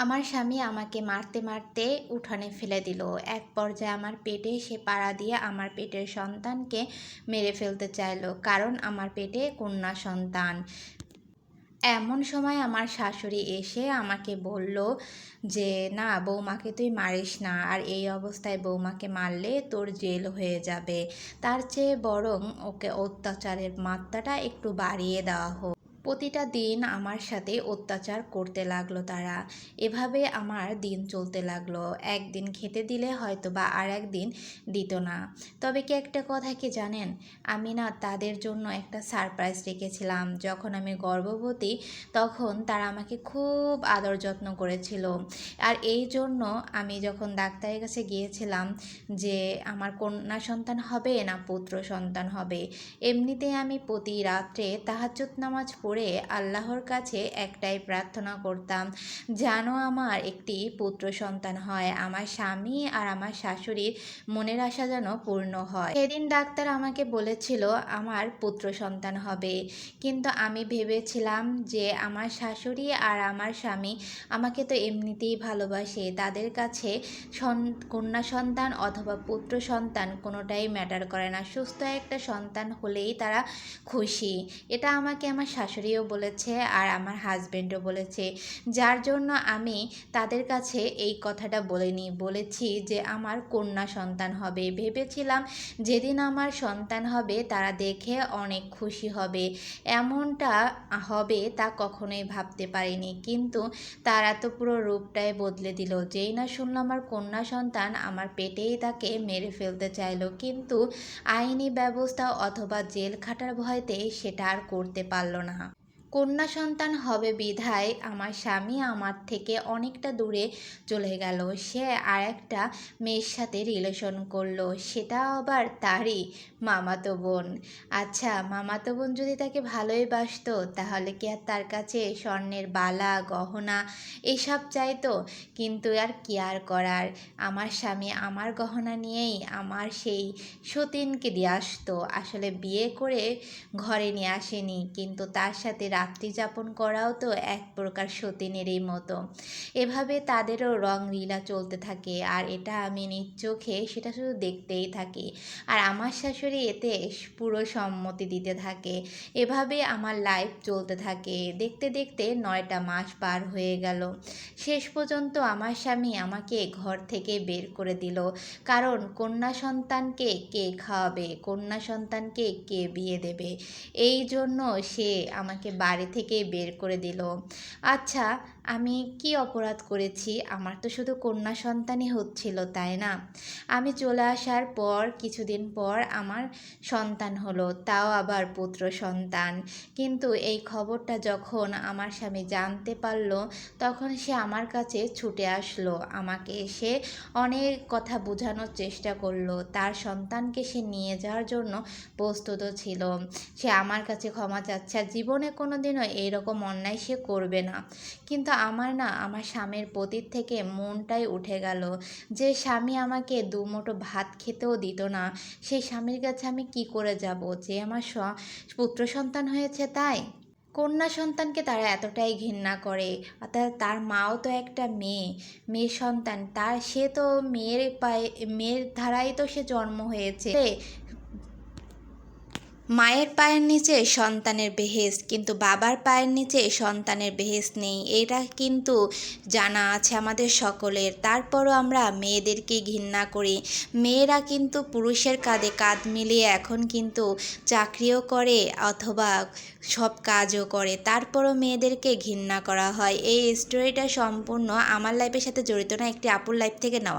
আমার স্বামী আমাকে মারতে মারতে উঠানে ফেলে দিল। এক পর্যায়ে আমার পেটে সে পাড়া দিয়ে আমার পেটের সন্তানকে মেরে ফেলতে চাইলো, কারণ আমার পেটে কন্যা সন্তান। এমন সময় আমার শাশুড়ি এসে আমাকে বলল যে, না বৌমাকে তুই মারিস না, আর এই অবস্থায় বৌমাকে মারলে তোর জেল হয়ে যাবে। তার চেয়ে বরং ওকে অত্যাচারের মাত্রাটা একটু বাড়িয়ে দেওয়া হোক। প্রতিটা দিন আমার সাথে অত্যাচার করতে লাগলো তারা। এভাবে আমার দিন চলতে লাগলো। একদিন খেতে দিলে হয়তো বা আর একদিন দিত না। তবে কি একটা কথা কি জানেন, আমি না তাদের জন্য একটা সারপ্রাইজ রেখেছিলাম। যখন আমি গর্ভবতী তখন তারা আমাকে খুব আদর যত্ন করেছিল। আর এই জন্য আমি যখন ডাক্তারের কাছে গিয়েছিলাম যে আমার কন্যা সন্তান হবে না পুত্র সন্তান হবে, এমনিতেই আমি প্রতি রাত্রে তাহাজ্জুদ নামাজ পড়ে আল্লাহর কাছে একটাই প্রার্থনা করতাম, যেন আমার একটি পুত্র সন্তান হয়, আমার স্বামী আর আমার শাশুড়ির মনের আশা যেন পূর্ণ হয়। সেদিন ডাক্তার আমাকে বলেছিল আমার পুত্র সন্তান হবে, কিন্তু আমি ভেবেছিলাম যে আমার শাশুড়ি আর আমার স্বামী আমাকে তো এমনিতেই ভালোবাসে, তাদের কাছে কন্যা সন্তান অথবা পুত্র সন্তান কোনোটাই ম্যাটার করে না, সুস্থ একটা সন্তান হলেই তারা খুশি। এটা আমাকে আমার শাশুড়িও বলেছে আর আমার হাজবেন্ডও বলেছে, যার জন্য আমি তাদের কাছে এই কথাটা বলেছি যে আমার কন্যা সন্তান হবে। ভেবেছিলাম যেদিন আমার সন্তান হবে তারা দেখে অনেক খুশি হবে। এমনটা হবে তা কখনোই ভাবতে পারিনি, কিন্তু তারা তো পুরো রূপটাই বদলে দিল। যেই না শুনলাম আমার কন্যা সন্তান, আমার পেটেই তাকে মেরে ফেলতে চাইলো, কিন্তু আইনি ব্যবস্থা অথবা জেল খাটার ভয়তে সেটা আর করতে পারল না। কন্যা সন্তান হবে বিধায় আমার স্বামী আমার থেকে অনেকটা দূরে চলে গেল। সে আর একটা মেয়ের সাথে রিলেশন করলো, সেটা আবার তারই মামাতো বোন। আচ্ছা, মামাতো বোন যদি তাকে ভালোই বাসতো তাহলে কি আর তার কাছে স্বর্ণের বালা গহনা এসব চাইতো? কিন্তু আর কি আর করার, আমার স্বামী আমার গহনা নিয়েই আমার সেই সতীনকে দিয়ে আসতো। আসলে বিয়ে করে ঘরে নিয়ে আসেনি, কিন্তু তার সাথে রাত্রি যাপন করাও তো এক প্রকার সতীনেরই মতো। এভাবে তাদেরও রংলীলা চলতে থাকে, আর এটা আমি নিজ চোখে সেটা শুধু দেখতেই থাকি। আর আমার শাশুড়ি এতে পুরো সম্মতি দিতে থাকে। এভাবে আমার লাইফ চলতে থাকে। দেখতে দেখতে 9টা মাস পার হয়ে গেল। শেষ পর্যন্ত আমার স্বামী আমাকে ঘর থেকে বের করে দিল, কারণ কন্যা সন্তানকে কে খাওয়াবে, কন্যা সন্তানকে কে বিয়ে দেবে, এই জন্য সে আমাকে বাড়ি থেকে বের করে দিল। আচ্ছা, আমি কি অপরাধ করেছি? আমার তো শুধু কন্যা সন্তানই হচ্ছিল, তাই না? আমি চলে আসার পর কিছুদিন পর আমার সন্তান হলো, তাও আবার পুত্র সন্তান। কিন্তু এই খবরটা যখন আমার স্বামী জানতে পারল, তখন সে আমার কাছে ছুটে আসলো। আমাকে এসে অনেক কথা বোঝানোর চেষ্টা করলো, তার সন্তানকে সে নিয়ে যাওয়ার জন্য প্রস্তুত ছিল। সে আমার কাছে ক্ষমা চাচ্ছে, আর জীবনে কোনো দিনও এইরকম অন্যায় সে করবে না। কিন্তু আমার না আমার স্বামীর প্রতির থেকে মনটাই উঠে গেল। যে স্বামী আমাকে দুমুঠো ভাত খেতেও দিত না, সেই স্বামীর কাছে আমি কি করে যাব? যে আমার পুত্র সন্তান হয়েছে তাই। কন্যা সন্তানকে তারা এতটাই ঘৃণা করে, অর্থাৎ তার মাও তো একটা মেয়ে সন্তান, সে তো মেয়ের ধারাই তো সে জন্ম হয়েছে। মায়ের পায়ের নিচে সন্তানের বেহেশত, কিন্তু বাবার পায়ের নিচে সন্তানের বেহেশত নেই, এটা কিন্তু জানা আছে আমাদের সকলের। তারপরও আমরা মেয়েদেরকে ঘৃণা করি। মেয়েরা কিন্তু পুরুষের কাঁধে কাঁধ মিলিয়ে এখন কিন্তু চাকরিও করে অথবা সব কাজও করে, তারপরও মেয়েদেরকে ঘৃণা করা হয়। এই স্টোরিটা সম্পূর্ণ আমার লাইফের সাথে জড়িত না, একটি আপুর লাইফ থেকে নেওয়া।